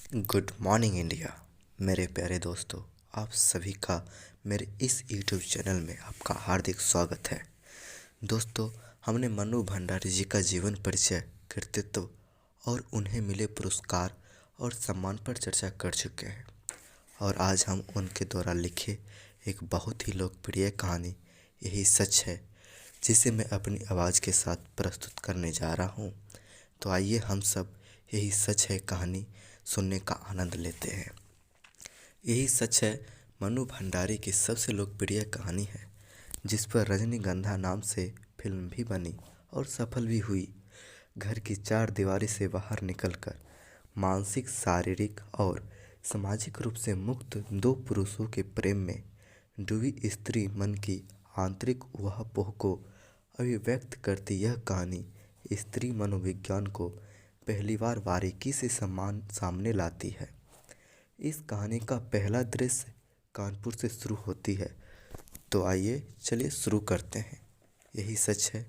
Good morning India. मेरे प्यारे दोस्तों, आप सभी का मेरे इस यूट्यूब चैनल में आपका हार्दिक स्वागत है। दोस्तों, हमने मनु भंडारी जी का जीवन परिचय, कृतित्व और उन्हें मिले पुरस्कार और सम्मान पर चर्चा कर चुके हैं और आज हम उनके द्वारा लिखे एक बहुत ही लोकप्रिय कहानी यही सच है जिसे मैं अपनी आवाज़ के साथ प्रस्तुत करने जा रहा हूँ। तो आइए हम सब यही सच है कहानी सुनने का आनंद लेते हैं। यही सच है मनु भंडारी की सबसे लोकप्रिय कहानी है जिस पर रजनीगंधा नाम से फिल्म भी बनी और सफल भी हुई। घर की चार दीवारी से बाहर निकलकर मानसिक, शारीरिक और सामाजिक रूप से मुक्त दो पुरुषों के प्रेम में डूबी स्त्री मन की आंतरिक ऊहापोह को अभिव्यक्त करती यह कहानी स्त्री मनोविज्ञान को पहली बार बारीकी से सामने लाती है। इस कहानी का पहला दृश्य कानपुर से शुरू होती है। तो आइए चलिए शुरू करते हैं। यही सच है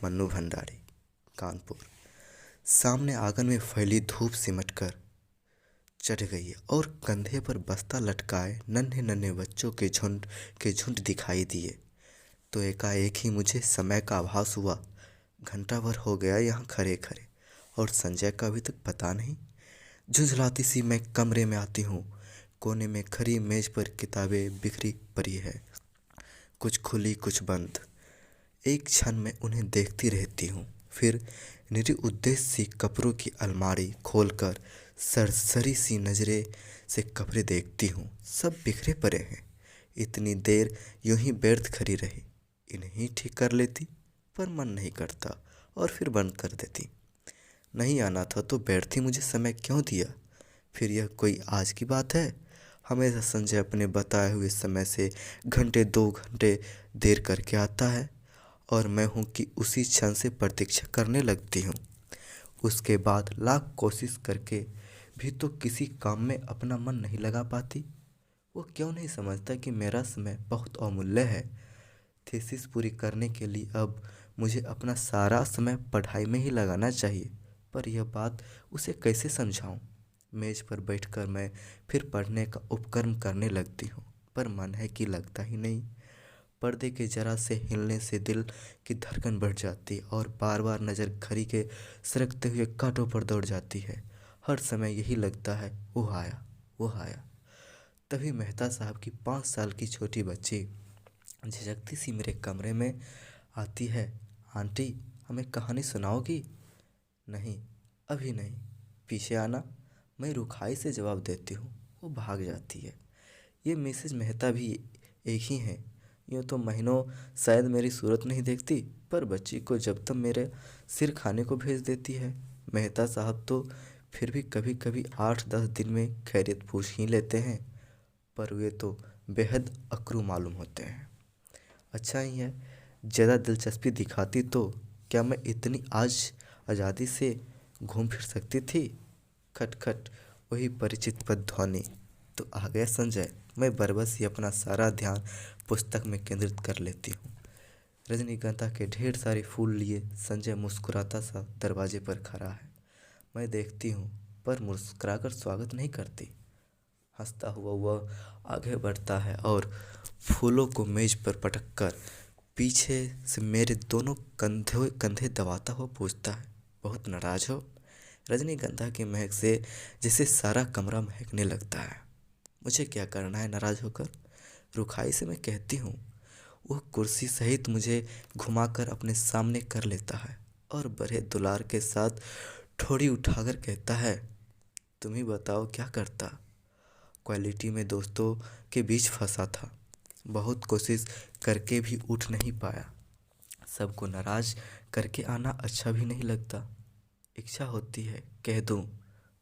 मन्नू भंडारी। कानपुर। सामने आंगन में फैली धूप सिमट कर चढ़ गई है और कंधे पर बस्ता लटकाए नन्हे नन्हे बच्चों के झुंड दिखाई दिए। तो एकाएक ही मुझे समय का आभास हुआ। घंटा भर हो गया यहाँ खड़े खड़े और संजय का अभी तक पता नहीं। झुंझलाती सी मैं कमरे में आती हूँ। कोने में खड़ी मेज पर किताबें बिखरी पड़ी है, कुछ खुली कुछ बंद। एक क्षण में उन्हें देखती रहती हूँ, फिर निरुद्देश्य सी कपड़ों की अलमारी खोलकर सरसरी सी नजरे से कपड़े देखती हूँ। सब बिखरे पड़े हैं। इतनी देर यूं ही व्यर्थ खड़ी रही। इन्हें ठीक कर लेती, पर मन नहीं करता और फिर बंद कर देती। नहीं आना था तो बैठती, मुझे समय क्यों दिया? फिर यह कोई आज की बात है? हमेशा संजय अपने बताए हुए समय से घंटे 2 घंटे देर करके आता है और मैं हूँ कि उसी क्षण से प्रतीक्षा करने लगती हूँ। उसके बाद लाख कोशिश करके भी तो किसी काम में अपना मन नहीं लगा पाती। वो क्यों नहीं समझता कि मेरा समय बहुत अमूल्य है। थीसिस पूरी करने के लिए अब मुझे अपना सारा समय पढ़ाई में ही लगाना चाहिए, पर यह बात उसे कैसे समझाऊं? मेज पर बैठकर मैं फिर पढ़ने का उपक्रम करने लगती हूँ, पर मन है कि लगता ही नहीं। पर्दे के जरा से हिलने से दिल की धड़कन बढ़ जाती और बार बार नज़र घड़ी के सरकते हुए कांटों पर दौड़ जाती है। हर समय यही लगता है, वो आया, वो आया। तभी मेहता साहब की 5 साल की छोटी बच्ची झिझकती सी मेरे कमरे में आती है। आंटी, हमें कहानी सुनाओगी? नहीं, अभी नहीं, पीछे आना। मैं रुखाई से जवाब देती हूँ। वो भाग जाती है। ये मिसेज मेहता भी एक ही हैं। यूँ तो महीनों शायद मेरी सूरत नहीं देखती, पर बच्ची को जब तक मेरे सिर खाने को भेज देती है। मेहता साहब तो फिर भी कभी कभी 8-10 दिन में खैरियत पूछ ही लेते हैं, पर वे तो बेहद अकड़ू मालूम होते हैं। अच्छा ही है, ज़्यादा दिलचस्पी दिखाती तो क्या मैं इतनी आज आज़ादी से घूम फिर सकती थी? खटखट, वही परिचित पद ध्वनि। तो आ गया संजय। मैं बरबस ही अपना सारा ध्यान पुस्तक में केंद्रित कर लेती हूँ। रजनीगंधा के ढेर सारे फूल लिए संजय मुस्कुराता सा दरवाजे पर खड़ा है। मैं देखती हूँ, पर मुस्कुराकर स्वागत नहीं करती। हंसता हुआ वह आगे बढ़ता है और फूलों को मेज पर पटक कर पीछे से मेरे दोनों कंधे कंधे दबाता हुआ पूछता है, बहुत नाराज हो? रजनीगंधा की महक से जैसे सारा कमरा महकने लगता है। मुझे क्या करना है नाराज होकर? रुखाई से मैं कहती हूँ। वह कुर्सी सहित मुझे घुमाकर अपने सामने कर लेता है और बड़े दुलार के साथ ठोड़ी उठाकर कहता है, तुम ही बताओ क्या करता? क्वालिटी में दोस्तों के बीच फंसा था। बहुत कोशिश करके भी उठ नहीं पाया। सबको नाराज करके आना अच्छा भी नहीं लगता। इच्छा होती है कह दूं,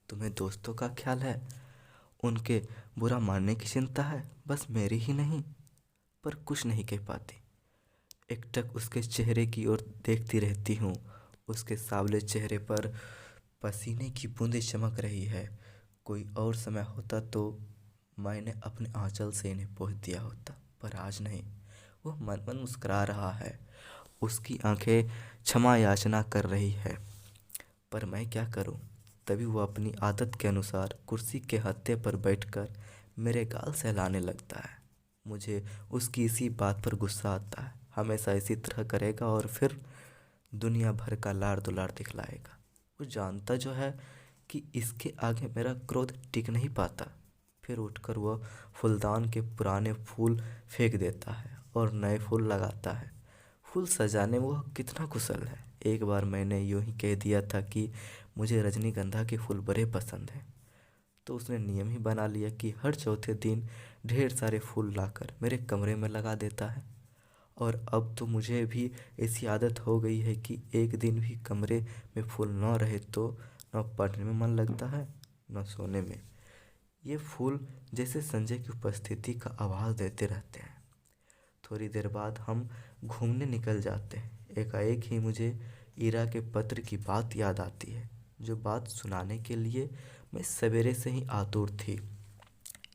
तुम्हें दोस्तों का ख्याल है, उनके बुरा मानने की चिंता है, बस मेरी ही नहीं। पर कुछ नहीं कह पाती। एकटक उसके चेहरे की ओर देखती रहती हूँ। उसके सावले चेहरे पर पसीने की बूंदें चमक रही है। कोई और समय होता तो मैंने अपने आंचल से इन्हें पोंछ दिया होता, पर आज नहीं। वह मन मन मुस्कुरा रहा है। उसकी आंखें क्षमा याचना कर रही है, पर मैं क्या करूं? तभी वो अपनी आदत के अनुसार कुर्सी के हत्थे पर बैठकर मेरे गाल सहलाने लगता है। मुझे उसकी इसी बात पर गुस्सा आता है। हमेशा इसी तरह करेगा और फिर दुनिया भर का लाड़ दुलार दिखलाएगा। वो जानता जो है कि इसके आगे मेरा क्रोध टिक नहीं पाता। फिर उठकर वह फूलदान के पुराने फूल फेंक देता है और नए फूल लगाता है। फूल सजाने में वह कितना कुशल है। एक बार मैंने यूं ही कह दिया था कि मुझे रजनीगंधा के फूल बड़े पसंद हैं, तो उसने नियम ही बना लिया कि हर चौथे दिन ढेर सारे फूल लाकर मेरे कमरे में लगा देता है। और अब तो मुझे भी ऐसी आदत हो गई है कि एक दिन भी कमरे में फूल न रहे तो न पढ़ने में मन लगता है न सोने में। ये फूल जैसे संजय की उपस्थिति का आभास देते रहते हैं। थोड़ी देर बाद हम घूमने निकल जाते हैं। एकाएक ही मुझे ईरा के पत्र की बात याद आती है, जो बात सुनाने के लिए मैं सवेरे से ही आतुर थी।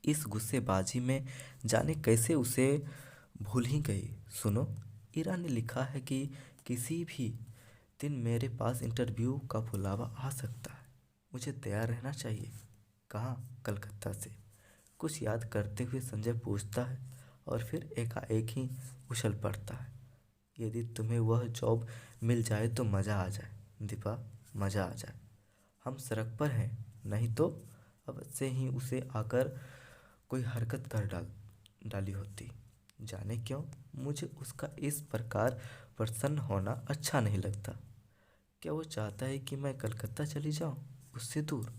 इस गुस्सेबाजी में जाने कैसे उसे भूल ही गई। सुनो, ईरा ने लिखा है कि किसी भी दिन मेरे पास इंटरव्यू का बुलावा आ सकता है। मुझे तैयार रहना चाहिए। कहाँ? कलकत्ता से। कुछ याद करते हुए संजय पूछता है और फिर एकाएक ही उछल पड़ता है। यदि तुम्हें वह जॉब मिल जाए तो मज़ा आ जाए दीपा, मज़ा आ जाए। हम सड़क पर हैं, नहीं तो अब से ही उसे आकर कोई हरकत कर डाली होती। जाने क्यों मुझे उसका इस प्रकार प्रसन्न होना अच्छा नहीं लगता। क्या वो चाहता है कि मैं कलकत्ता चली जाऊं, उससे दूर?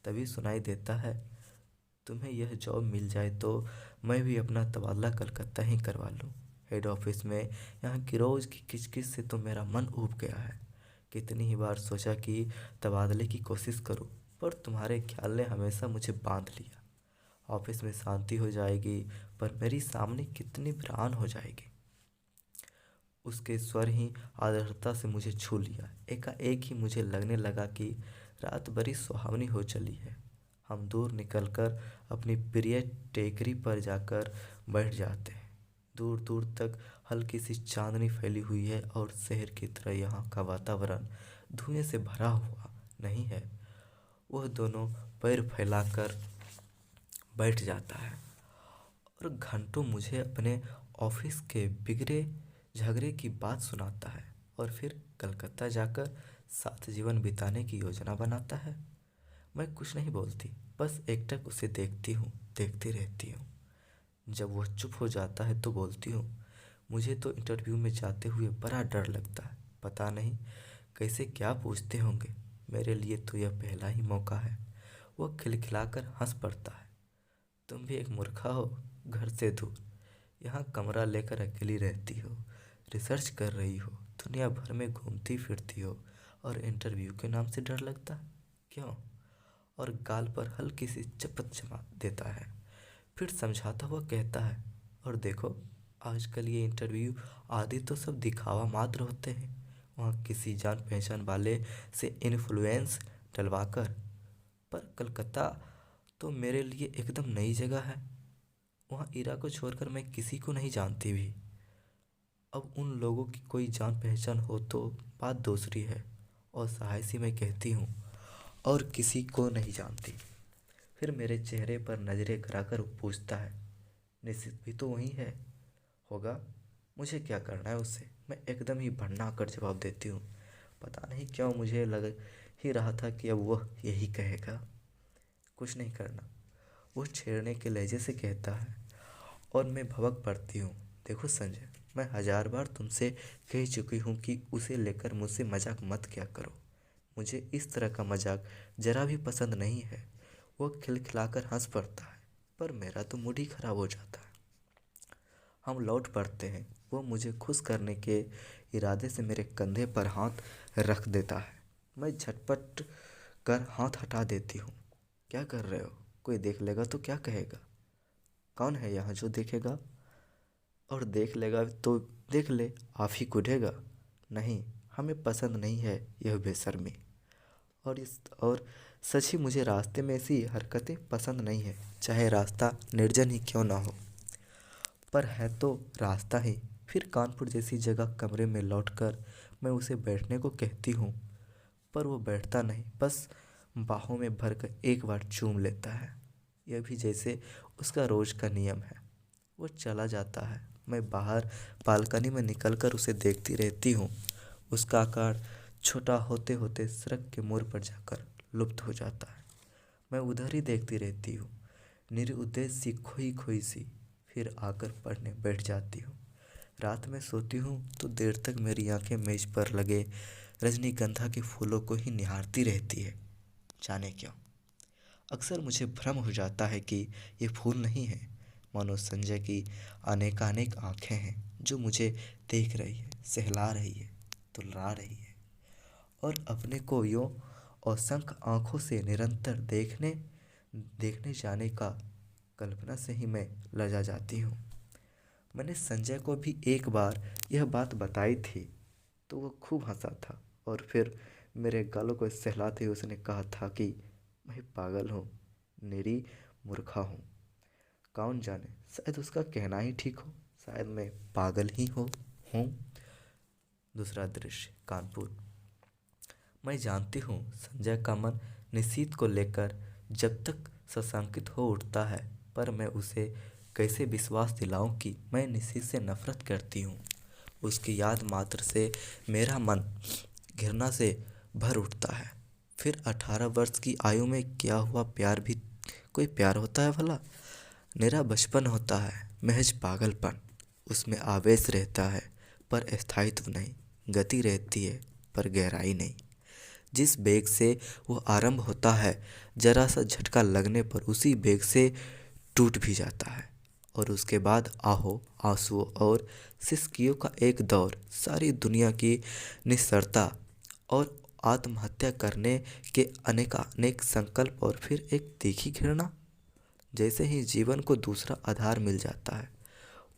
तभी सुनाई देता है, तुम्हें यह जॉब मिल जाए तो मैं भी अपना तबादला कलकत्ता ही करवा लूं। हेड ऑफिस में यहाँ की रोज़ की किचकिच से तो मेरा मन ऊब गया है। कितनी ही बार सोचा कि तबादले की कोशिश करूं, पर तुम्हारे ख्याल ने हमेशा मुझे बांध लिया। ऑफिस में शांति हो जाएगी, पर मेरी सामने कितनी वीरान हो जाएगी। उसके स्वर ही आर्द्रता से मुझे छू लिया। एकाएक ही मुझे लगने लगा कि रात बड़ी सुहावनी हो चली है। हम दूर निकलकर अपनी प्रिय टेकरी पर जाकर बैठ जाते हैं। दूर दूर तक हल्की सी चांदनी फैली हुई है और शहर की तरह यहाँ का वातावरण धुएं से भरा हुआ नहीं है। वह दोनों पैर फैलाकर बैठ जाता है और घंटों मुझे अपने ऑफिस के बिगड़े झगड़े की बात सुनाता है और फिर कलकत्ता जाकर साथ जीवन बिताने की योजना बनाता है। मैं कुछ नहीं बोलती, बस एकटक उसे देखती रहती हूँ। जब वह चुप हो जाता है तो बोलती हूँ, मुझे तो इंटरव्यू में जाते हुए बड़ा डर लगता है। पता नहीं कैसे क्या पूछते होंगे। मेरे लिए तो यह पहला ही मौका है। वह खिलखिलाकर हंस पड़ता है। तुम भी एक मूर्खा हो, घर से दूर, यहाँ कमरा लेकर अकेली रहती हो, रिसर्च कर रही हो, दुनिया भर में घूमती फिरती हो और इंटरव्यू के नाम से डर लगता है क्यों? और गाल पर हल्की सी चपत जमा देता है। फिर समझाता हुआ कहता है, और देखो, आजकल ये इंटरव्यू आदि तो सब दिखावा मात्र होते हैं। वहाँ किसी जान पहचान वाले से इन्फ्लुएंस डलवाकर। पर कलकत्ता तो मेरे लिए एकदम नई जगह है। वहाँ ईरा को छोड़कर मैं किसी को नहीं जानती भी। अब उन लोगों की कोई जान पहचान हो तो बात दूसरी है। और साहसी मैं कहती हूँ, और किसी को नहीं जानती। फिर मेरे चेहरे पर नजरें कराकर वो पूछता है, निश्चित भी तो वही है होगा, मुझे क्या करना है उससे? मैं एकदम ही भन्ना कर जवाब देती हूँ। पता नहीं क्यों मुझे लग ही रहा था कि अब वह यही कहेगा, कुछ नहीं करना। वो छेड़ने के लहजे से कहता है और मैं भड़क पड़ती हूँ। देखो संजय, मैं 1000 बार तुमसे कह चुकी हूँ कि उसे लेकर मुझसे मजाक मत किया करो। मुझे इस तरह का मजाक जरा भी पसंद नहीं है। वो खिलखिलाकर हंस पड़ता है, पर मेरा तो मूड ही खराब हो जाता है। हम लौट पड़ते हैं। वो मुझे खुश करने के इरादे से मेरे कंधे पर हाथ रख देता है। मैं झटपट कर हाथ हटा देती हूँ। क्या कर रहे हो? कोई देख लेगा तो क्या कहेगा? कौन है यहाँ जो देखेगा? और देख लेगा तो देख ले, आप ही कूदेगा। नहीं, हमें पसंद नहीं है यह बेशर्मी। और सच ही मुझे रास्ते में ऐसी हरकतें पसंद नहीं है, चाहे रास्ता निर्जन ही क्यों ना हो। पर है तो रास्ता ही। फिर कानपुर जैसी जगह कमरे में लौटकर मैं उसे बैठने को कहती हूँ, पर वो बैठता नहीं, बस बाहों में भरकर एक बार चूम लेता है। यह भी जैसे उसका रोज का नियम है। वो चला जाता है। मैं बाहर बालकनी में निकलकर उसे देखती रहती हूँ। उसका आकार छोटा होते होते सड़क के मोड़ पर जाकर लुप्त हो जाता है। मैं उधर ही देखती रहती हूँ, निरुद्देश्य सी, खोई खोई सी। फिर आकर पढ़ने बैठ जाती हूँ। रात में सोती हूँ तो देर तक मेरी आंखें मेज पर लगे रजनीगंधा के फूलों को ही निहारती रहती है। जाने क्यों, अक्सर मुझे भ्रम हो जाता है कि ये फूल नहीं है, मानो संजय की अनेकानेक आंखें हैं जो मुझे देख रही है, सहला रही है, तुलरा रही है। और अपने को यूं असंख्य आंखों से निरंतर देखने देखने जाने का कल्पना से ही मैं लजा जाती हूँ। मैंने संजय को भी एक बार यह बात बताई थी तो वो खूब हंसा था और फिर मेरे गालों को सहलाते हुए उसने कहा था कि मैं पागल हूँ, निरी मूर्खा हूँ। कौन जाने, शायद उसका कहना ही ठीक हो, शायद मैं पागल ही हूँ। दूसरा दृश्य, कानपुर। मैं जानती हूँ संजय का मन निशीथ को लेकर जब तक सशंकित हो उठता है, पर मैं उसे कैसे विश्वास दिलाऊं कि मैं निशीथ से नफरत करती हूँ। उसकी याद मात्र से मेरा मन घृणा से भर उठता है। फिर 18 वर्ष की आयु में क्या हुआ प्यार भी कोई प्यार होता है भला? मेरा बचपन होता है, महज पागलपन। उसमें आवेश रहता है पर स्थायित्व नहीं, गति रहती है पर गहराई नहीं। जिस बेग से वो आरंभ होता है, जरा सा झटका लगने पर उसी बेग से टूट भी जाता है। और उसके बाद आहो, आंसुओं और सिसकियों का एक दौर, सारी दुनिया की निस्सरता और आत्महत्या करने के अनेकानेक संकल्प और फिर एक तीखी घृणा। जैसे ही जीवन को दूसरा आधार मिल जाता है,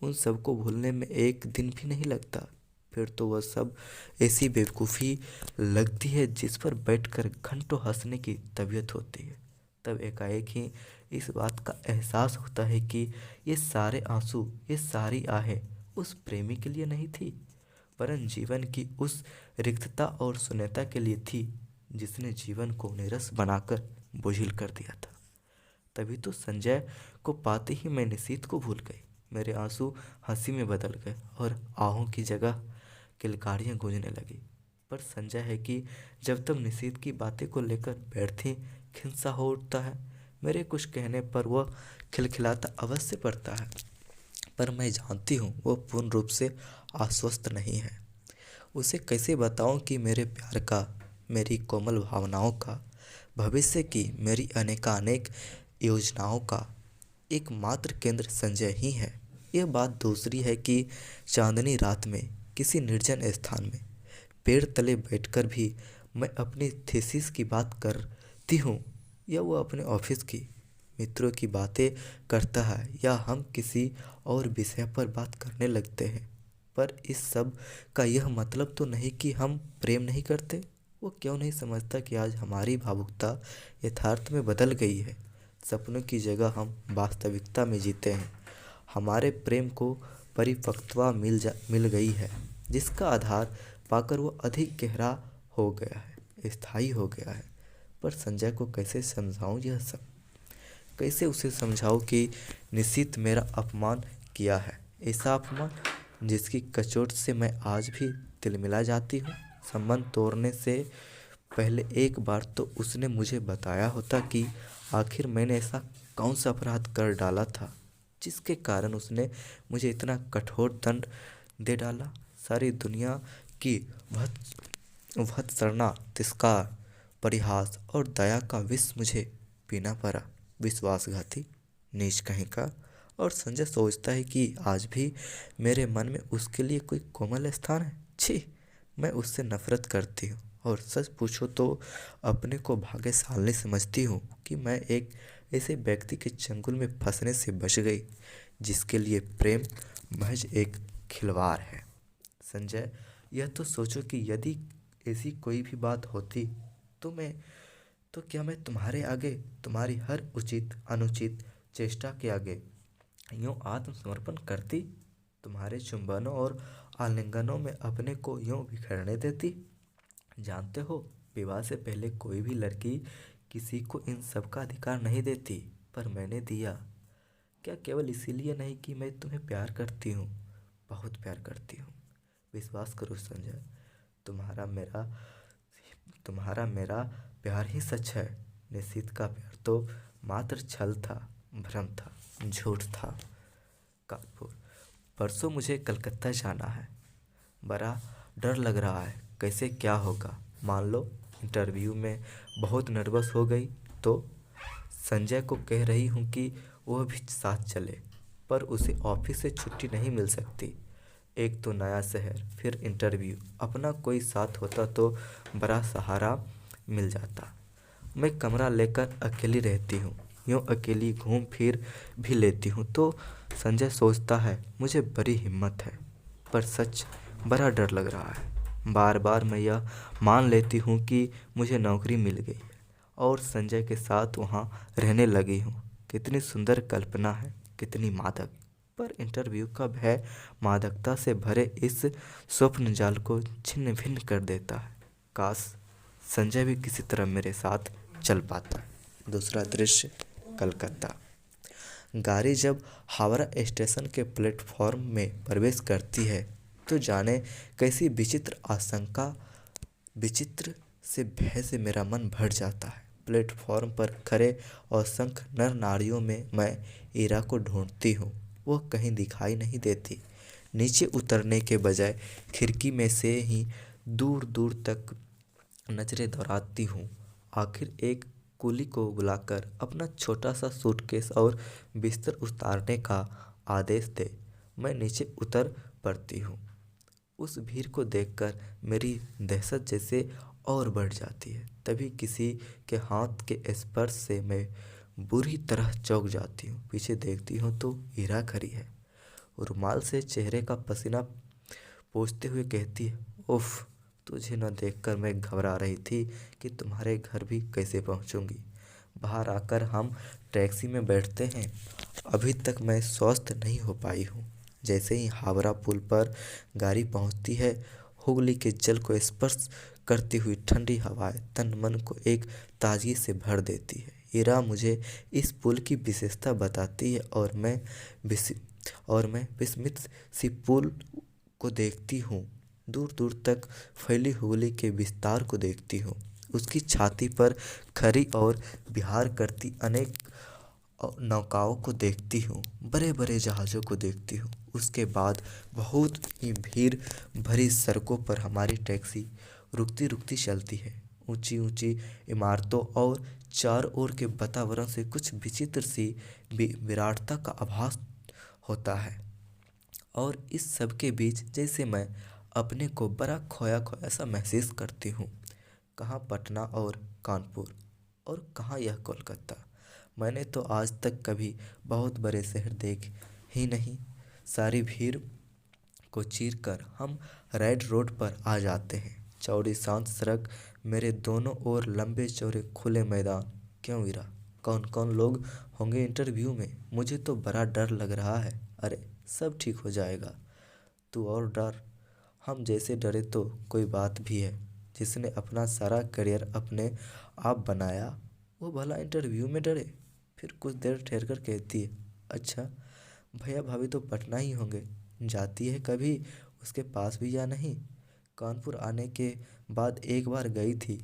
उन सबको भूलने में एक दिन भी नहीं लगता। फिर तो वह सब ऐसी बेवकूफ़ी लगती है जिस पर बैठकर घंटों हंसने की तबीयत होती है। तब एकाएक ही इस बात का एहसास होता है कि ये सारे आंसू, ये सारी आहें उस प्रेमी के लिए नहीं थी, वरन जीवन की उस रिक्तता और शून्यता के लिए थी जिसने जीवन को नीरस बनाकर बोझिल कर दिया था। तभी तो संजय को पाते ही मैं निशीथ को भूल गई। मेरे आंसू हंसी में बदल गए और आहों की जगह किलकारियाँ गूंजने लगी। पर संजय है कि जब तब निशीथ की बातें को लेकर बैठती, खिंसा हो उठता है। मेरे कुछ कहने पर वह खिलखिलाता अवश्य पड़ता है, पर मैं जानती हूँ वह पूर्ण रूप से आश्वस्त नहीं है। उसे कैसे बताऊँ कि मेरे प्यार का, मेरी कोमल भावनाओं का, भविष्य की मेरी अनेकानेक योजनाओं का एकमात्र केंद्र संजय ही है। यह बात दूसरी है कि चांदनी रात में किसी निर्जन स्थान में पेड़ तले बैठकर भी मैं अपनी थीसिस की बात करती हूँ, या वो अपने ऑफिस की मित्रों की बातें करता है, या हम किसी और विषय पर बात करने लगते हैं। पर इस सब का यह मतलब तो नहीं कि हम प्रेम नहीं करते। वो क्यों नहीं समझता कि आज हमारी भावुकता यथार्थ में बदल गई है। सपनों की जगह हम वास्तविकता में जीते हैं। हमारे प्रेम को परिपक्वता मिल गई है, जिसका आधार पाकर वो अधिक गहरा हो गया है, स्थायी हो गया है। पर संजय को कैसे समझाऊं यह सब? कैसे उसे समझाऊं कि निश्चित मेरा अपमान किया है, ऐसा अपमान जिसकी कचोट से मैं आज भी तिलमिला जाती हूँ। संबंध तोड़ने से पहले एक बार तो उसने मुझे बताया होता कि आखिर मैंने ऐसा कौन सा अपराध कर डाला था जिसके कारण उसने मुझे इतना कठोर दंड दे डाला। सारी दुनिया की भत्सना, तिरस्कार, परिहास और दया का विष मुझे पीना पड़ा। विश्वासघाती, नीच कहीं का। और संजय सोचता है कि आज भी मेरे मन में उसके लिए कोई कोमल स्थान है। छी, मैं उससे नफरत करती हूँ और सच पूछो तो अपने को भाग्यशाली समझती हूँ कि मैं एक ऐसे व्यक्ति के चंगुल में फंसने से बच गई जिसके लिए प्रेम महज एक खिलवाड़ है। संजय, यह तो सोचो कि यदि ऐसी कोई भी बात होती तो क्या मैं तुम्हारे आगे, तुम्हारी हर उचित अनुचित चेष्टा के आगे यूं आत्मसमर्पण करती, तुम्हारे चुंबनों और आलिंगनों में अपने को यूं बिखरने देती? जानते हो, विवाह से पहले कोई भी लड़की किसी को इन सब का अधिकार नहीं देती, पर मैंने दिया। क्या केवल इसीलिए नहीं कि मैं तुम्हें प्यार करती हूँ, बहुत प्यार करती हूँ। विश्वास करो संजय, तुम्हारा मेरा तुम्हारा मेरा प्यार ही सच है। निशित का प्यार तो मात्र छल था, भ्रम था, झूठ था। कानपुर, परसों मुझे कलकत्ता जाना है। बड़ा डर लग रहा है, कैसे क्या होगा। मान लो इंटरव्यू में बहुत नर्वस हो गई तो। संजय को कह रही हूँ कि वह भी साथ चले, पर उसे ऑफिस से छुट्टी नहीं मिल सकती। एक तो नया शहर, फिर इंटरव्यू। अपना कोई साथ होता तो बड़ा सहारा मिल जाता। मैं कमरा लेकर अकेली रहती हूँ, यूँ अकेली घूम फिर भी लेती हूँ तो संजय सोचता है मुझे बड़ी हिम्मत है, पर सच बड़ा डर लग रहा है। बार बार मैं यह मान लेती हूँ कि मुझे नौकरी मिल गई है और संजय के साथ वहाँ रहने लगी हूँ। कितनी सुंदर कल्पना है, कितनी मादक। पर इंटरव्यू का भय मादकता से भरे इस स्वप्न जाल को छिन्न भिन्न कर देता है। काश संजय भी किसी तरह मेरे साथ चल पाता। दूसरा दृश्य, कलकत्ता। गाड़ी जब हावड़ा स्टेशन के प्लेटफॉर्म में प्रवेश करती है तो जाने कैसी विचित्र आशंका, विचित्र से भय से मेरा मन भर जाता है। प्लेटफॉर्म पर खड़े असंख्य नर नारियों में मैं ईरा को ढूंढती हूँ, वो कहीं दिखाई नहीं देती। नीचे उतरने के बजाय खिड़की में से ही दूर दूर तक नजरें दौड़ाती हूँ। आखिर एक कुली को बुलाकर अपना छोटा सा सूटकेस और बिस्तर उतारने का आदेश दे। मैं नीचे उतर पड़ती हूँ। उस भीड़ को देखकर मेरी दहशत जैसे और बढ़ जाती है। तभी किसी के हाथ के स्पर्श से मैं बुरी तरह चौंक जाती हूँ। पीछे देखती हूँ तो हीरा खड़ी है, रुमाल से चेहरे का पसीना पोंछते हुए कहती है, उफ, तुझे न देखकर मैं घबरा रही थी कि तुम्हारे घर भी कैसे पहुंचूंगी। बाहर आकर हम टैक्सी में बैठते हैं। अभी तक मैं स्वस्थ नहीं हो पाई हूँ। जैसे ही हावड़ा पुल पर गाड़ी पहुंचती है, हुगली के जल को स्पर्श करती हुई ठंडी हवाएं तन मन को एक ताजगी से भर देती है। हीरा मुझे इस पुल की विशेषता बताती है और मैं विस्मित सी पुल को देखती हूँ। दूर दूर तक फैली हुगली के विस्तार को देखती हूँ। उसकी छाती पर खड़ी और विहार करती अनेक नौकाओं को देखती हूँ, बड़े बड़े जहाज़ों को देखती हूँ। उसके बाद बहुत ही भीड़ भरी सड़कों पर हमारी टैक्सी रुकती रुकती चलती है। ऊंची ऊंची इमारतों और चारों ओर के वातावरण से कुछ विचित्र सी विराटता का आभास होता है। और इस सब के बीच जैसे मैं अपने को बड़ा खोया खोया सा महसूस करती हूँ। कहाँ पटना और कानपुर, और कहाँ यह कोलकाता। मैंने तो आज तक कभी बहुत बड़े शहर देख ही नहीं। सारी भीड़ को चीर कर हम रेड रोड पर आ जाते हैं। चौड़ी शांत सड़क, मेरे दोनों ओर लंबे चौड़े खुले मैदान। क्यों वीरा, कौन कौन लोग होंगे इंटरव्यू में? मुझे तो बड़ा डर लग रहा है। अरे सब ठीक हो जाएगा, तू और डर। हम जैसे डरे तो कोई बात भी है। जिसने अपना सारा करियर अपने आप बनाया वो भला इंटरव्यू में डरे? फिर कुछ देर ठहर कर कहती है, अच्छा भैया भाभी तो पटना ही होंगे, जाती है कभी उसके पास भी या नहीं? कानपुर आने के बाद एक बार गई थी,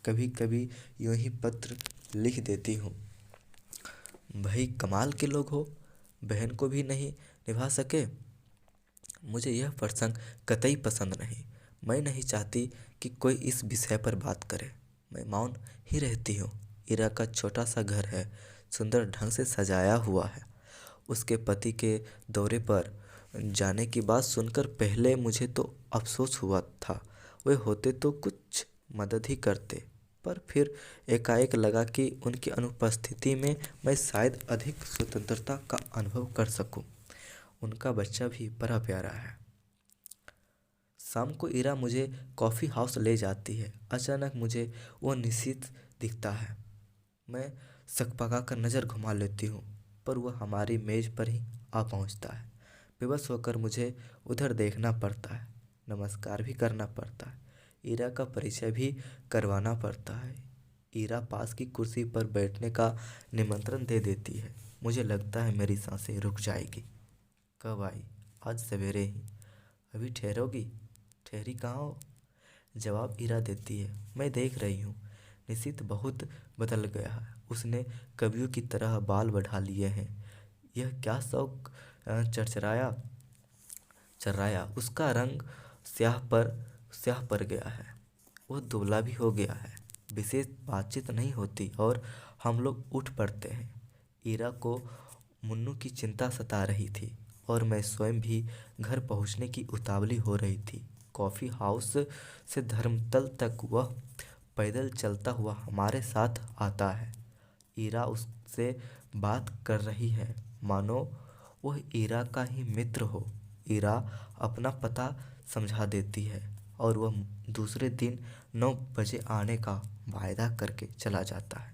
कभी कभी यूं ही पत्र लिख देती हूँ। भाई कमाल के लोग हो, बहन को भी नहीं निभा सके। मुझे यह प्रसंग कतई पसंद नहीं। मैं नहीं चाहती कि कोई इस विषय पर बात करे। मैं मौन ही रहती हूँ। ईरा का छोटा सा घर है, सुंदर ढंग से सजाया हुआ है। उसके पति के दौरे पर जाने की बात सुनकर पहले मुझे तो अफसोस हुआ था, वे होते तो कुछ मदद ही करते। पर फिर एकाएक लगा कि उनकी अनुपस्थिति में मैं शायद अधिक स्वतंत्रता का अनुभव कर सकूं। उनका बच्चा भी बड़ा प्यारा है। शाम को ईरा मुझे कॉफ़ी हाउस ले जाती है। अचानक मुझे वो निशित दिखता है। मैं सकपका कर नज़र घुमा लेती हूँ, पर वह हमारी मेज़ पर ही आ पहुँचता है। बेबस होकर मुझे उधर देखना पड़ता है, नमस्कार भी करना पड़ता है, ईरा का परिचय भी करवाना पड़ता है। ईरा पास की कुर्सी पर बैठने का निमंत्रण दे देती है। मुझे लगता है मेरी सांसें रुक जाएगी। कब आई? आज सवेरे ही। अभी ठहरोगी? ठहरी कहाँ हो? जवाब ईरा देती है, मैं देख रही हूँ। निशित बहुत बदल गया है। उसने कवियों की तरह बाल बढ़ा लिए हैं। यह क्या शौक चरचराया चर्राया। उसका रंग स्याह पर गया है। वो दुबला भी हो गया है। विशेष बातचीत नहीं होती और हम लोग उठ पड़ते हैं। ईरा को मुन्नू की चिंता सता रही थी और मैं स्वयं भी घर पहुंचने की उतावली हो रही थी। कॉफ़ी हाउस से धर्मतल तक वह पैदल चलता हुआ हमारे साथ आता है। ईरा उससे बात कर रही है मानो वह ईरा का ही मित्र हो। ईरा अपना पता समझा देती है और वह दूसरे दिन 9 बजे आने का वायदा करके चला जाता है।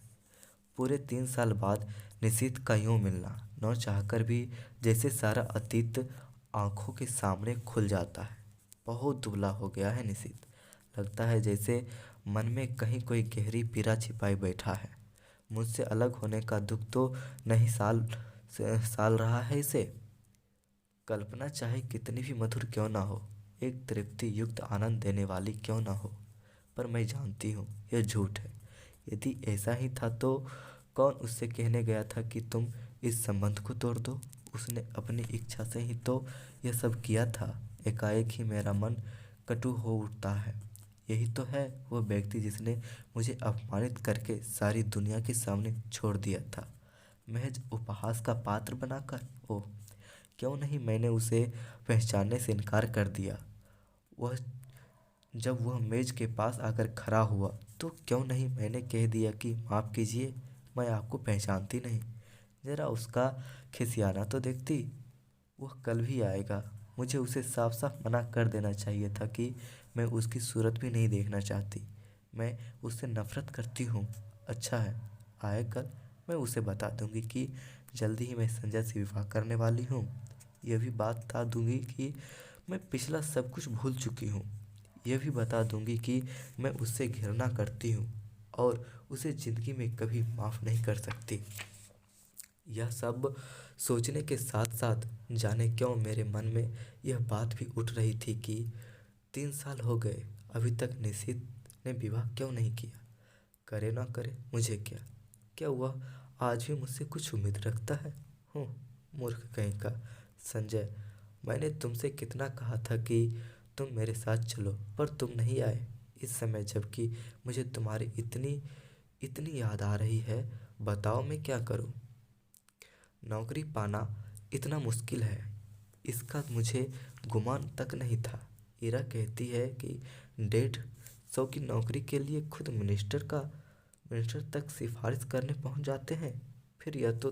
पूरे 3 साल बाद निशित का यूं मिलना, न चाहकर भी जैसे सारा अतीत आंखों के सामने खुल जाता है। बहुत दुबला हो गया है निशित। लगता है जैसे मन में कहीं कोई गहरी पीड़ा छिपाई बैठा है। मुझसे अलग होने का दुख तो नहीं साल रहा है इसे। कल्पना चाहे कितनी भी मधुर क्यों ना हो, एक तृप्ति युक्त आनंद देने वाली क्यों ना हो, पर मैं जानती हूँ यह झूठ है। यदि ऐसा ही था तो कौन उससे कहने गया था कि तुम इस संबंध को तोड़ दो? उसने अपनी इच्छा से ही तो यह सब किया था। एकाएक ही मेरा मन कटु हो उठता है। यही तो है वो व्यक्ति जिसने मुझे अपमानित करके सारी दुनिया के सामने छोड़ दिया था, महज उपहास का पात्र बनाकर। ओह, क्यों नहीं मैंने उसे पहचानने से इनकार कर दिया। वह जब वह मेज के पास आकर खड़ा हुआ तो क्यों नहीं मैंने कह दिया कि माफ़ कीजिए, मैं आपको पहचानती नहीं। जरा उसका खिसियाना तो देखती। वह कल भी आएगा। मुझे उसे साफ साफ मना कर देना चाहिए था कि मैं उसकी सूरत भी नहीं देखना चाहती। मैं उससे नफरत करती हूँ। अच्छा है, आए कल मैं उसे बता दूंगी कि जल्दी ही मैं संजय से विवाह करने वाली हूँ। यह भी बात बता दूंगी कि मैं पिछला सब कुछ भूल चुकी हूँ। यह भी बता दूंगी कि मैं उससे घृणा करती हूँ और उसे ज़िंदगी में कभी माफ़ नहीं कर सकती। यह सब सोचने के साथ साथ जाने क्यों मेरे मन में यह बात भी उठ रही थी कि 3 साल हो गए, अभी तक निशित ने विवाह क्यों नहीं किया। करे ना करे मुझे क्या। क्या वह आज भी मुझसे कुछ उम्मीद रखता है? हूँ, मूर्ख कहीं का। संजय, मैंने तुमसे कितना कहा था कि तुम मेरे साथ चलो, पर तुम नहीं आए। इस समय जबकि मुझे तुम्हारी इतनी इतनी याद आ रही है, बताओ मैं क्या करूं? नौकरी पाना इतना मुश्किल है, इसका मुझे गुमान तक नहीं था। ईरा कहती है कि 150 की नौकरी के लिए खुद मिनिस्टर तक सिफारिश करने पहुंच जाते हैं। फिर यह तो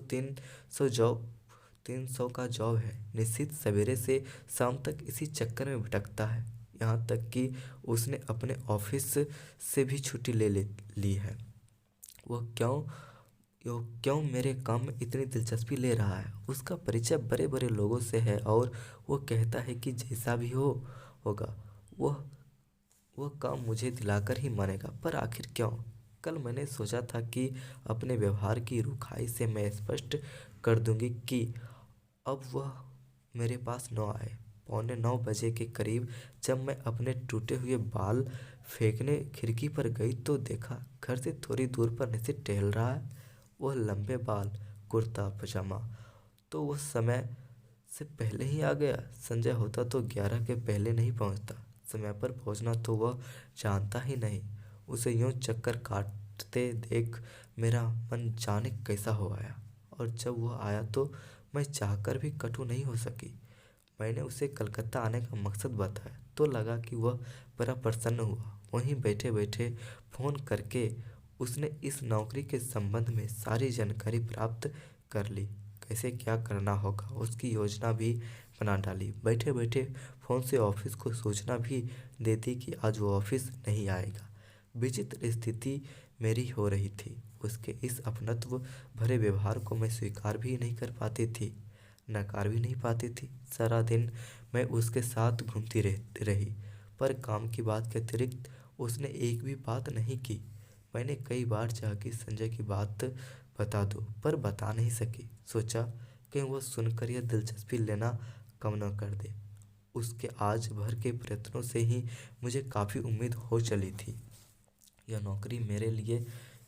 300 का जॉब है। निश्चित सवेरे से शाम तक इसी चक्कर में भटकता है। यहाँ तक कि उसने अपने ऑफिस से भी छुट्टी ली है। वह क्यों मेरे काम में इतनी दिलचस्पी ले रहा है? उसका परिचय बड़े बड़े लोगों से है और वो कहता है कि जैसा भी होगा वह काम मुझे दिलाकर ही मानेगा। पर आखिर क्यों? कल मैंने सोचा था कि अपने व्यवहार की रुखाई से मैं स्पष्ट कर दूंगी कि अब वह मेरे पास न आए। 8:45 के करीब जब मैं अपने टूटे हुए बाल फेंकने खिड़की पर गई तो देखा घर से थोड़ी दूर पर निशित टहल रहा है। वह लंबे बाल, कुर्ता पजामा। तो वह समय से पहले ही आ गया। संजय होता तो 11 के पहले नहीं पहुंचता। समय पर पहुंचना तो वह जानता ही नहीं। उसे यूं चक्कर काटते देख मेरा मन जाने कैसा हो आया। और जब वह आया तो मैं चाहकर भी कटु नहीं हो सकी। मैंने उसे कलकत्ता आने का मकसद बताया तो लगा कि वह बड़ा प्रसन्न हुआ। वहीं बैठे बैठे फ़ोन करके उसने इस नौकरी के संबंध में सारी जानकारी प्राप्त कर ली। कैसे क्या करना होगा उसकी योजना भी बना डाली। बैठे बैठे फ़ोन से ऑफिस को सूचना भी दे दी कि आज वो ऑफिस नहीं आएगा। विचित्र स्थिति मेरी हो रही थी। उसके इस अपनत्व भरे व्यवहार को मैं स्वीकार भी नहीं कर पाती थी, नकार भी नहीं पाती थी। सारा दिन मैं उसके साथ घूमती रही, पर काम की बात के अतिरिक्त उसने एक भी बात नहीं की। मैंने कई बार चाहा कि संजय की बात बता दूं, पर बता नहीं सकी। सोचा कहीं वो सुनकर यह दिलचस्पी लेना कम न कर दे। उसके आज भर के प्रयत्नों से ही मुझे काफ़ी उम्मीद हो चली थी। यह नौकरी मेरे लिए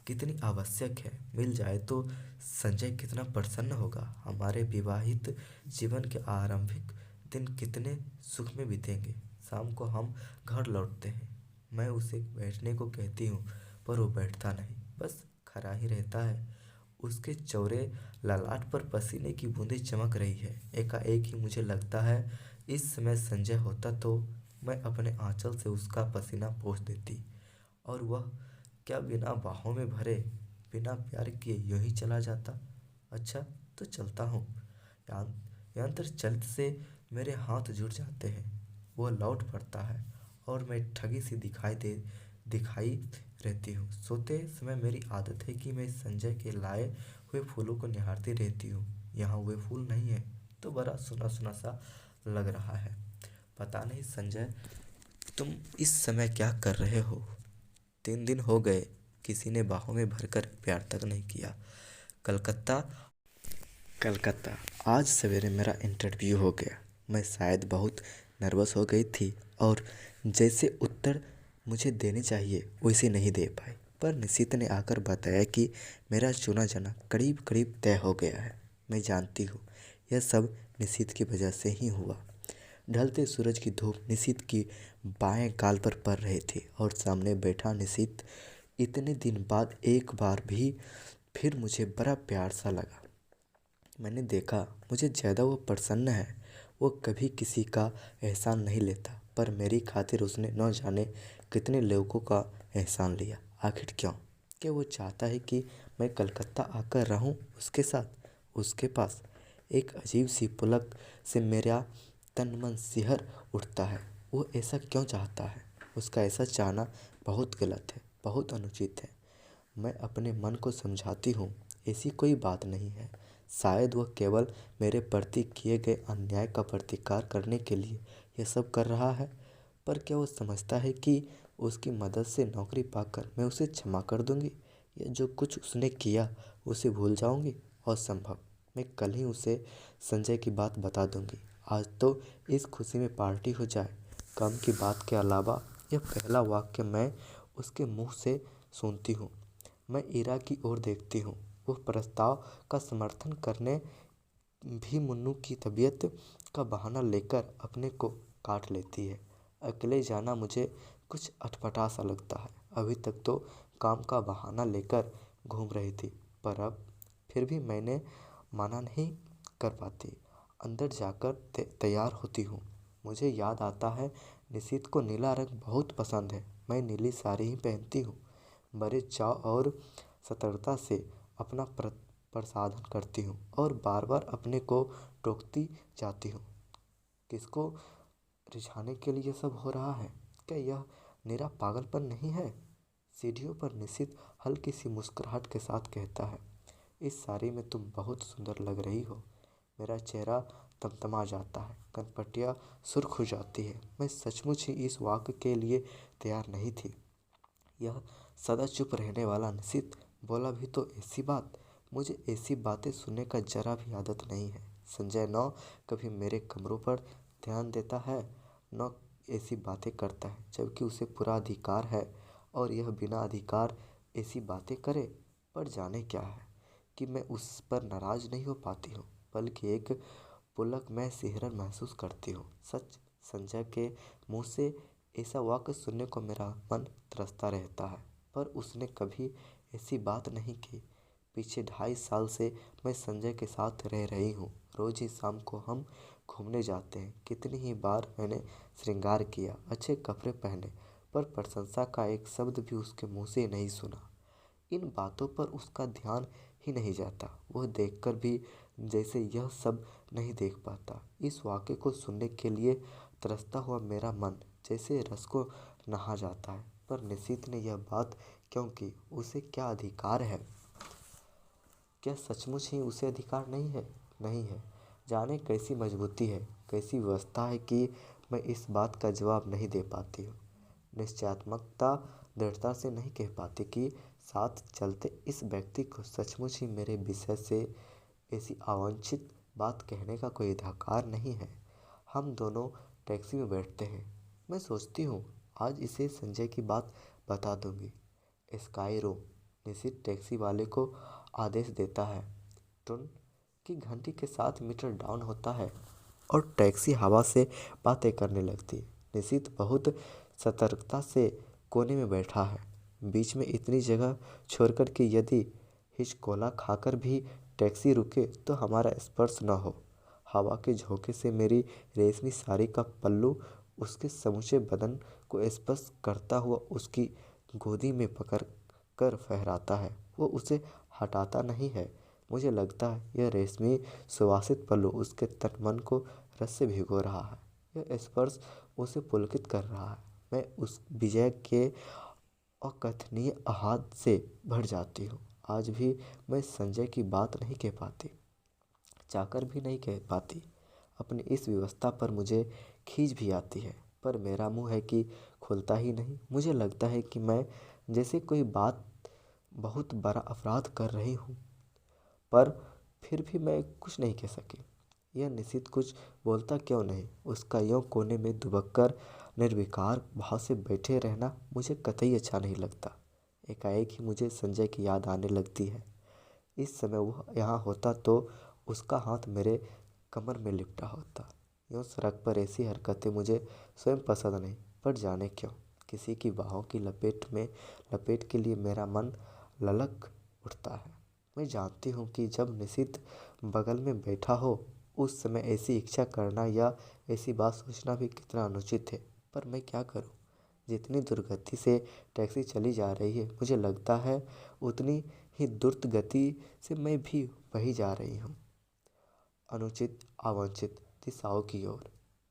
कितनी आवश्यक है, मिल जाए तो संजय कितना प्रसन्न होगा। हमारे विवाहित जीवन के आरंभिक दिन कितने सुख में बीतेंगे। शाम को हम घर लौटते हैं। मैं उसे बैठने को कहती हूँ, पर वो बैठता नहीं, बस खड़ा ही रहता है। उसके चौड़े ललाट पर पसीने की बूंदें चमक रही है। एकाएक ही मुझे लगता है इस समय संजय होता तो मैं अपने आंचल से उसका पसीना पोंछ देती, और वह क्या बिना बाहों में भरे, बिना प्यार किए यूं ही चला जाता। अच्छा, तो चलता हूँ। यंत्र चलित से मेरे हाथ जुड़ जाते हैं। वह लौट पड़ता है और मैं ठगी सी दिखाई रहती हूँ। सोते समय मेरी आदत है कि मैं संजय के लाए हुए फूलों को निहारती रहती हूँ। यहाँ वे फूल नहीं है तो बड़ा सुना सुना सा लग रहा है। पता नहीं संजय, तुम इस समय क्या कर रहे हो? 3 दिन हो गए, किसी ने बाहों में भरकर प्यार तक नहीं किया। कलकत्ता कलकत्ता आज सवेरे मेरा इंटरव्यू हो गया। मैं शायद बहुत नर्वस हो गई थी और जैसे उत्तर मुझे देने चाहिए वैसे नहीं दे पाई। पर निशित ने आकर बताया कि मेरा चुना जाना करीब करीब तय हो गया है। मैं जानती हूँ यह सब निशित की वजह से ही हुआ। ढलते सूरज की धूप निशित की बाएं गाल पर पड़ रही थी और सामने बैठा निशित इतने दिन बाद एक बार भी फिर मुझे बड़ा प्यार सा लगा। मैंने देखा मुझे ज़्यादा वो प्रसन्न है। वो कभी किसी का एहसान नहीं लेता, पर मेरी खातिर उसने न जाने कितने लोगों का एहसान लिया। आखिर क्यों? क्या वो चाहता है कि मैं कलकत्ता आकर रहूं उसके साथ, उसके पास? एक अजीब सी पुलक से मेरा तन मन सिहर उठता है। वो ऐसा क्यों चाहता है? उसका ऐसा चाहना बहुत गलत है, बहुत अनुचित है। मैं अपने मन को समझाती हूँ ऐसी कोई बात नहीं है। शायद वह केवल मेरे प्रति किए गए अन्याय का प्रतिकार करने के लिए यह सब कर रहा है। पर क्या वो समझता है कि उसकी मदद से नौकरी पाकर मैं उसे क्षमा कर दूंगी, या जो कुछ उसने किया उसे भूल जाऊंगी? असंभव। मैं कल ही उसे संजय की बात बता दूंगी। आज तो इस खुशी में पार्टी हो जाए। काम की बात के अलावा यह पहला वाक्य मैं उसके मुंह से सुनती हूँ। मैं ईरा की ओर देखती हूँ। वह प्रस्ताव का समर्थन करने भी मुन्नू की तबीयत का बहाना लेकर अपने को काट लेती है। अकेले जाना मुझे कुछ अटपटा सा लगता है। अभी तक तो काम का बहाना लेकर घूम रही थी, पर अब फिर भी मैंने मना नहीं कर पाती। अंदर जाकर तैयार होती हूँ। मुझे याद आता है निशित को नीला रंग बहुत पसंद है। मैं नीली साड़ी ही पहनती हूँ। बड़े चाव और सतर्कता से अपना प्रसाधन करती हूँ और बार बार अपने को टोकती जाती हूँ। किसको रिझाने के लिए सब हो रहा है? क्या यह मेरा पागलपन नहीं है? सीढ़ियों पर निशित हल्की सी मुस्कुराहट के साथ कहता है, इस साड़ी में तुम बहुत सुंदर लग रही हो। मेरा चेहरा तमतमा जाता है, कनपटियाँ सुर्ख हो जाती है। मैं सचमुच ही इस वाक्य के लिए तैयार नहीं थी। यह सदा चुप रहने वाला निशित बोला भी तो ऐसी बात। मुझे ऐसी बातें सुनने का जरा भी आदत नहीं है। संजय न कभी मेरे कमरों पर ध्यान देता है, न ऐसी बातें करता है, जबकि उसे पूरा अधिकार है और यह बिना अधिकार ऐसी बातें करे। पर जाने क्या है कि मैं उस पर नाराज नहीं हो पाती हूँ, बल्कि एक पुलक में सिहरन महसूस करती हूँ। सच, संजय के मुंह से ऐसा वाक्य सुनने को मेरा मन तरसता रहता है, पर उसने कभी ऐसी बात नहीं की। पिछले 2.5 साल से मैं संजय के साथ रह रही हूँ। रोज ही शाम को हम घूमने जाते हैं। कितनी ही बार मैंने श्रृंगार किया, अच्छे कपड़े पहने, पर प्रशंसा का एक शब्द भी उसके मुंह से नहीं सुना। इन बातों पर उसका ध्यान ही नहीं जाता। वह देखकर भी जैसे यह सब नहीं देख पाता। इस वाक्य को सुनने के लिए तरसता हुआ मेरा मन जैसे रस को नहा जाता है। पर निशित ने यह बात क्यों की? उसे क्या अधिकार है? क्या सचमुच ही उसे अधिकार नहीं है? नहीं है। जाने कैसी मजबूती है, कैसी व्यवस्था है कि मैं इस बात का जवाब नहीं दे पाती हूँ। निश्चयात्मकता दृढ़ता से नहीं कह पाती कि साथ चलते इस व्यक्ति को सचमुच ही मेरे विषय से ऐसी अवांछित बात कहने का कोई अधिकार नहीं है। हम दोनों टैक्सी में बैठते हैं। मैं सोचती हूँ आज इसे संजय की बात बता दूंगी। स्काई रो निश्चित टैक्सी वाले को आदेश देता है। टुन की घंटी के साथ मीटर डाउन होता है और टैक्सी हवा से बातें करने लगती है। निश्चित बहुत सतर्कता से कोने में बैठा है, बीच में इतनी जगह छोड़कर कि यदि हिचकोला खाकर भी टैक्सी रुके तो हमारा स्पर्श न हो। हवा के झोंके से मेरी रेशमी साड़ी का पल्लू उसके समूचे बदन को स्पर्श करता हुआ उसकी गोदी में पकड़ कर फहराता है। वो उसे हटाता नहीं है। मुझे लगता है यह रेशमी सुवासित पल्लू उसके तन मन को रस से भिगो रहा है। यह स्पर्श उसे पुलकित कर रहा है। मैं उस विजय के अकथनीय आहत से भर जाती हूँ। आज भी मैं संजय की बात नहीं कह पाती, चाहकर भी नहीं कह पाती। अपनी इस व्यवस्था पर मुझे खींच भी आती है, पर मेरा मुंह है कि खुलता ही नहीं। मुझे लगता है कि मैं जैसे कोई बात बहुत बड़ा अपराध कर रही हूँ, पर फिर भी मैं कुछ नहीं कह सकी। यह निश्चित कुछ बोलता क्यों नहीं। उसका यूँ कोने में दुबककर निर्विकार भाव से बैठे रहना मुझे कतई अच्छा नहीं लगता। एकाएक ही मुझे संजय की याद आने लगती है। इस समय वह यहाँ होता तो उसका हाथ मेरे कमर में लिपटा होता। यूँ सड़क पर ऐसी हरकतें मुझे स्वयं पसंद नहीं, पर जाने क्यों किसी की बाहों की लपेट के लिए मेरा मन ललक उठता है। मैं जानती हूँ कि जब निशित बगल में बैठा हो उस समय ऐसी इच्छा करना या ऐसी बात सोचना भी कितना अनुचित है, पर मैं क्या करूँ। जितनी दुर्गति से टैक्सी चली जा रही है, मुझे लगता है उतनी ही द्रुत गति से मैं भी वही जा रही हूँ, अनुचित अवांछित दिशाओं की ओर।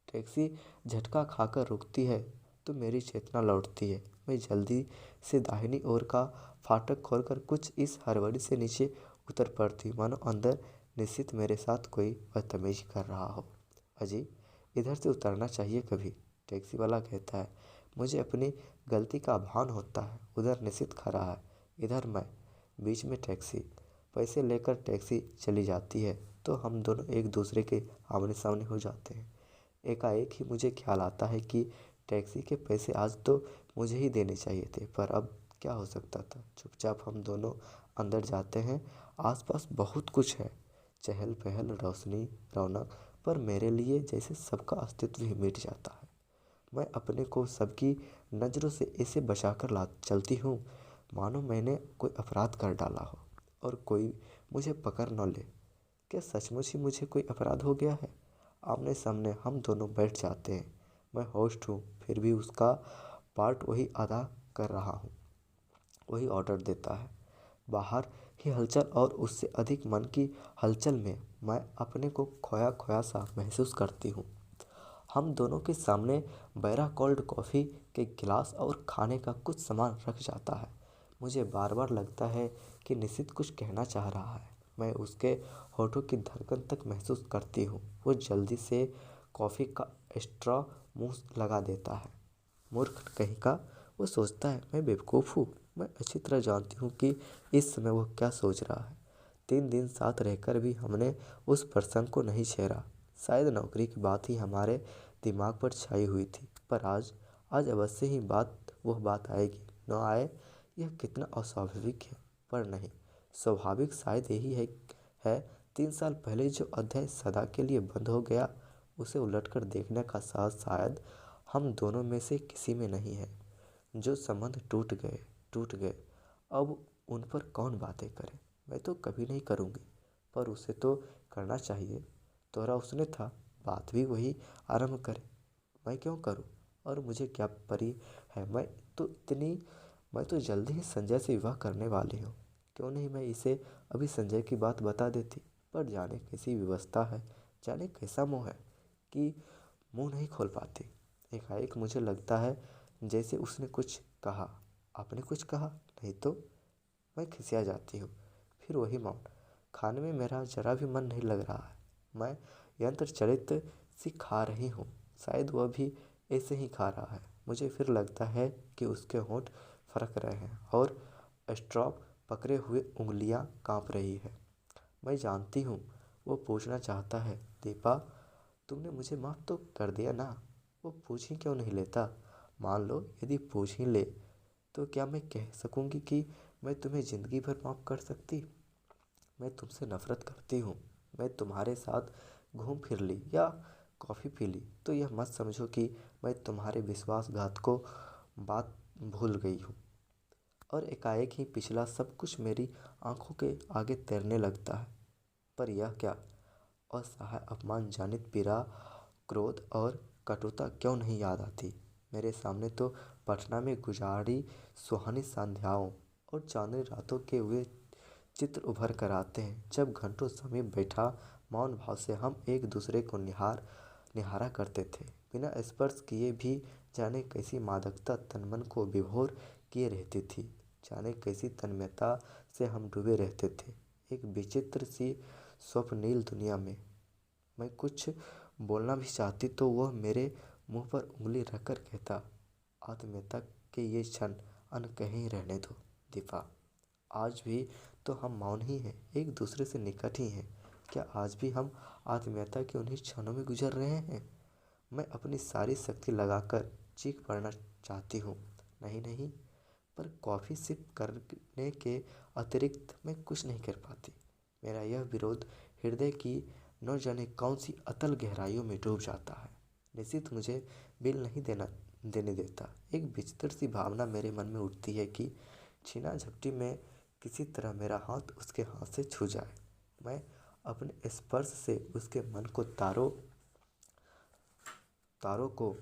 टैक्सी झटका खाकर रुकती है तो मेरी चेतना लौटती है। मैं जल्दी से दाहिनी ओर का फाटक खोलकर कुछ इस हड़बड़ी से नीचे उतर पड़ती, मानो अंदर निश्चित मेरे साथ कोई बदतमीजी कर रहा हो। अजी, इधर से उतरना चाहिए कभी, टैक्सी वाला कहता है। मुझे अपनी गलती का भान होता है। उधर निश्चित खड़ा है, इधर मैं, बीच में टैक्सी। पैसे लेकर टैक्सी चली जाती है तो हम दोनों एक दूसरे के आमने सामने हो जाते हैं। एकाएक ही मुझे ख्याल आता है कि टैक्सी के पैसे आज तो मुझे ही देने चाहिए थे, पर अब क्या हो सकता था। चुपचाप हम दोनों अंदर जाते हैं। आसपास बहुत कुछ है, चहल पहल, रोशनी, रौनक, पर मेरे लिए जैसे सबका अस्तित्व ही मिट जाता है। मैं अपने को सबकी नज़रों से ऐसे बचाकर ला चलती हूँ मानो मैंने कोई अपराध कर डाला हो और कोई मुझे पकड़ न ले। क्या सचमुच ही मुझे कोई अपराध हो गया है। आमने सामने हम दोनों बैठ जाते हैं। मैं होस्ट हूँ, फिर भी उसका पार्ट वही अदा कर रहा हूँ। वही ऑर्डर देता है। बाहर की हलचल और उससे अधिक मन की हलचल में मैं अपने को खोया खोया सा महसूस करती हूँ। हम दोनों के सामने बैरा कोल्ड कॉफ़ी के गिलास और खाने का कुछ सामान रख जाता है। मुझे बार बार लगता है कि निश्चित कुछ कहना चाह रहा है। मैं उसके होठों की धड़कन तक महसूस करती हूँ। वो जल्दी से कॉफ़ी का स्ट्रॉ मुंह लगा देता है। मूर्ख कहीं का, वो सोचता है मैं बेवकूफ़ हूँ। मैं अच्छी तरह जानती हूँ कि इस समय वो क्या सोच रहा है। 3 दिन साथ रहकर भी हमने उस प्रसंग को नहीं छेड़ा। शायद नौकरी की बात ही हमारे दिमाग पर छाई हुई थी, पर आज अवश्य ही वह बात आएगी। न आए, यह कितना अस्वाभाविक है, पर नहीं, स्वाभाविक शायद यही है। 3 साल पहले जो अध्याय सदा के लिए बंद हो गया, उसे उलटकर देखने का साहस शायद हम दोनों में से किसी में नहीं है। जो संबंध टूट गए, अब उन पर कौन बातें करे। मैं तो कभी नहीं करूँगी, पर उसे तो करना चाहिए। तोरा उसने था, बात भी वही आरंभ करे। मैं क्यों करूँ, और मुझे क्या परी है। मैं तो जल्दी ही संजय से विवाह करने वाली हूँ। क्यों नहीं मैं इसे अभी संजय की बात बता देती, पर जाने कैसी व्यवस्था है, जाने कैसा मुँह है कि मुँह नहीं खोल पाती। एकाएक मुझे लगता है जैसे उसने कुछ कहा। आपने कुछ कहा नहीं तो। मैं खिसिया जाती हूँ। फिर वही मौन। खाने में मेरा जरा भी मन नहीं लग रहा है। मैं यंत्र चलित सी खा रही हूँ, शायद वह भी ऐसे ही खा रहा है। मुझे फिर लगता है कि उसके होंठ फरक रहे हैं और स्ट्रॉप पकड़े हुए उंगलियां कांप रही है। मैं जानती हूँ वो पूछना चाहता है, दीपा तुमने मुझे माफ़ तो कर दिया ना। वो पूछ ही क्यों नहीं लेता। मान लो यदि पूछ ही ले तो क्या मैं कह सकूँगी कि मैं तुम्हें ज़िंदगी भर माफ़ कर सकती। मैं तुमसे नफ़रत करती हूँ। मैं तुम्हारे साथ घूम फिर ली या कॉफ़ी पी ली तो यह मत समझो कि मैं तुम्हारे विश्वासघात को बात भूल गई हूँ। और एकाएक ही पिछला सब कुछ मेरी आंखों के आगे तैरने लगता है। पर यह क्या असहाय अपमान जनित पीड़ा, क्रोध और कटुता क्यों नहीं याद आती। मेरे सामने तो पटना में गुजारी सुहानी संध्याओं और चांदनी रातों के वे चित्र उभर कर आते हैं जब घंटों समीप बैठा मौन भाव से हम एक दूसरे को निहारा करते थे, बिना स्पर्श किए भी। जाने कैसी मादकता तन मन को विभोर किए रहती थी, जाने कैसी तन्मयता से हम डूबे रहते थे एक विचित्र सी स्वप्निल दुनिया में। मैं कुछ बोलना भी चाहती तो वह मेरे मुंह पर उंगली रखकर कहता, आत्मीयता के ये क्षण अनकहे ही रहने दो दीपा। आज भी तो हम मौन ही हैं, एक दूसरे से निकट ही हैं। क्या आज भी हम आत्मीयता के उन्हीं क्षणों में गुजर रहे हैं। मैं अपनी सारी शक्ति लगाकर चीख पड़ना चाहती हूँ, नहीं नहीं, पर कॉफ़ी सिप करने के अतिरिक्त मैं कुछ नहीं कर पाती। मेरा यह विरोध हृदय की न जाने कौन सी अतल गहराइयों में डूब जाता है। निश्चित मुझे बिल नहीं देने देता। एक विचित्र सी भावना मेरे मन में उठती है कि छीना झपटी में किसी तरह मेरा हाथ उसके हाथ से छू जाए। मैं अपने स्पर्श से उसके मन को तारों को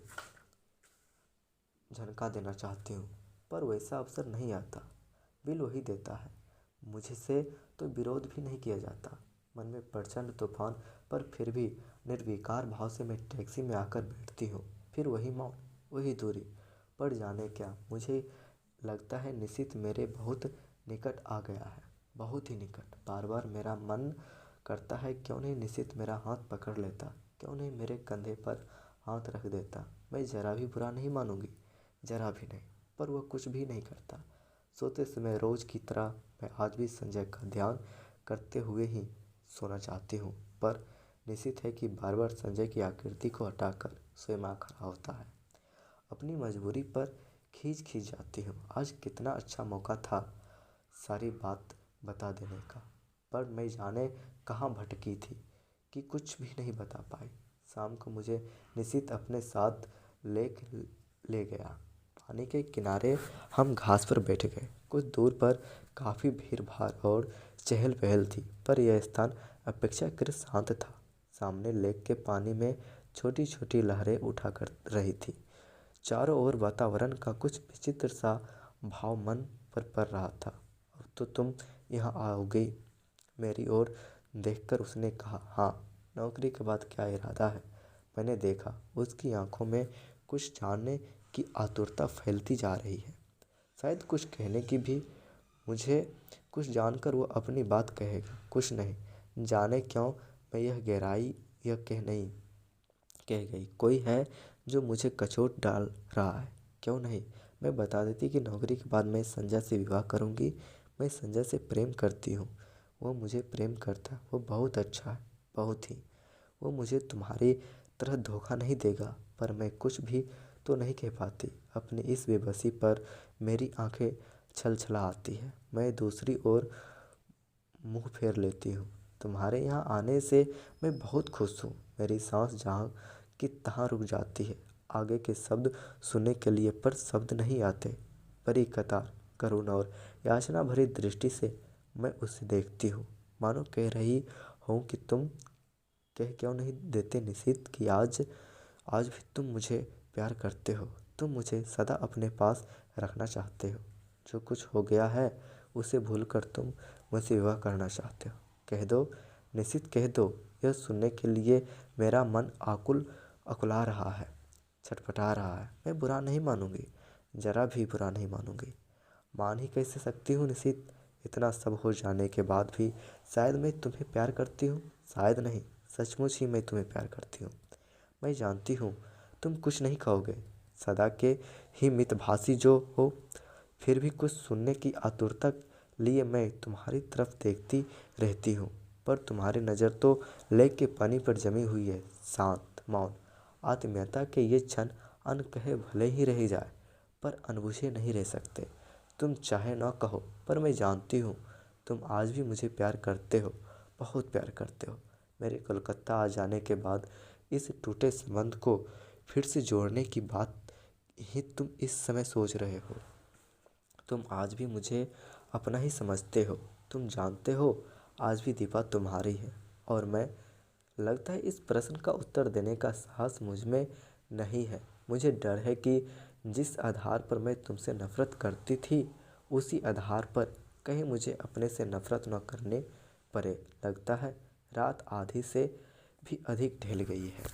झनका देना चाहती हूँ, पर वैसा अवसर नहीं आता। बिल वही देता है, मुझसे तो विरोध भी नहीं किया जाता। मन में प्रचंड तूफान, पर फिर भी निर्विकार भाव से मैं टैक्सी में आकर बैठती हूँ। फिर वही मौन, वही दूरी। पर जाने क्या, मुझे लगता है निशित मेरे बहुत निकट आ गया है, बहुत ही निकट। बार बार मेरा मन करता है क्यों नहीं निशित मेरा हाथ पकड़ लेता, क्यों नहीं मेरे कंधे पर हाथ रख देता। मैं जरा भी बुरा नहीं मानूंगी, जरा भी नहीं, पर वह कुछ भी नहीं करता। सोते समय रोज की तरह मैं आज भी संजय का ध्यान करते हुए ही सोना चाहती हूँ, पर निश्चित है कि बार बार संजय की आकृति को हटाकर स्वयं आ खड़ा होता है। अपनी मजबूरी पर खींच खींच जाती हूँ। आज कितना अच्छा मौका था सारी बात बता देने का, पर मैं जाने कहाँ भटकी थी कि कुछ भी नहीं बता पाई। शाम को मुझे निशित अपने साथ ले गया। पानी के किनारे हम घास पर बैठ गए। कुछ दूर पर काफ़ी भीड़ भाड़ और चहल पहल थी, पर यह स्थान अपेक्षाकृत शांत था। सामने लेक के पानी में छोटी छोटी लहरें उठा कर रही थी। चारों ओर वातावरण का कुछ विचित्र सा भाव मन पर पड़ रहा था। अब तो तुम यहाँ आओगे, मेरी ओर देखकर उसने कहा। हाँ, नौकरी के बाद क्या इरादा है। मैंने देखा उसकी आंखों में कुछ जानने की आतुरता फैलती जा रही है, शायद कुछ कहने की भी। मुझे कुछ जानकर वो अपनी बात कहेगा, कुछ नहीं जाने क्यों मैं यह कह गई। कोई है जो मुझे कचोट डाल रहा है। क्यों नहीं मैं बता देती कि नौकरी के बाद मैं संजय से विवाह करूंगी। मैं संजय से प्रेम करती हूँ, वो मुझे प्रेम करता है। वो बहुत अच्छा है, बहुत ही। वो मुझे तुम्हारी तरह धोखा नहीं देगा। पर मैं कुछ भी तो नहीं कह पाती। अपनी इस बेबसी पर मेरी आंखें छलछला आती है। मैं दूसरी ओर मुंह फेर लेती हूँ। तुम्हारे यहाँ आने से मैं बहुत खुश हूँ। मेरी सांस जहाँ की तहाँ रुक जाती है आगे के शब्द सुनने के लिए, पर शब्द नहीं आते। बड़ी कतार, करुण और याचना भरी दृष्टि से मैं उसे देखती हूँ, मानो कह रही हूँ कि तुम कह क्यों नहीं देते निशित कि आज भी तुम मुझे प्यार करते हो, तुम मुझे सदा अपने पास रखना चाहते हो। जो कुछ हो गया है उसे भूलकर तुम मुझसे विवाह करना चाहते हो। कह दो निशित, कह दो। यह सुनने के लिए मेरा मन अकुला रहा है, छटपटा रहा है। मैं बुरा नहीं मानूंगी, जरा भी बुरा नहीं मानूंगी। मान ही कैसे सकती हूँ निशित, इतना सब हो जाने के बाद भी शायद मैं तुम्हें प्यार करती हूँ। शायद नहीं, सचमुच ही मैं तुम्हें प्यार करती हूँ। मैं जानती हूँ तुम कुछ नहीं कहोगे, सदा के ही मितभाषी जो हो, फिर भी कुछ सुनने की आतुरता लिए मैं तुम्हारी तरफ देखती रहती हूँ, पर तुम्हारी नज़र तो लेक के पानी पर जमी हुई है, शांत, मौन। आत्मीयता के ये क्षण अनकहे भले ही रह जाए, पर अनबुझे नहीं रह सकते। तुम चाहे ना कहो, पर मैं जानती हूँ तुम आज भी मुझे प्यार करते हो, बहुत प्यार करते हो। मेरे कोलकाता आ जाने के बाद इस टूटे संबंध को फिर से जोड़ने की बात ही तुम इस समय सोच रहे हो। तुम आज भी मुझे अपना ही समझते हो। तुम जानते हो आज भी दीपा तुम्हारी है और मैं। लगता है इस प्रश्न का उत्तर देने का साहस मुझ में नहीं है। मुझे डर है कि जिस आधार पर मैं तुमसे नफरत करती थी, उसी आधार पर कहीं मुझे अपने से नफरत न करने पड़े। लगता है रात आधी से भी अधिक ढल गई है।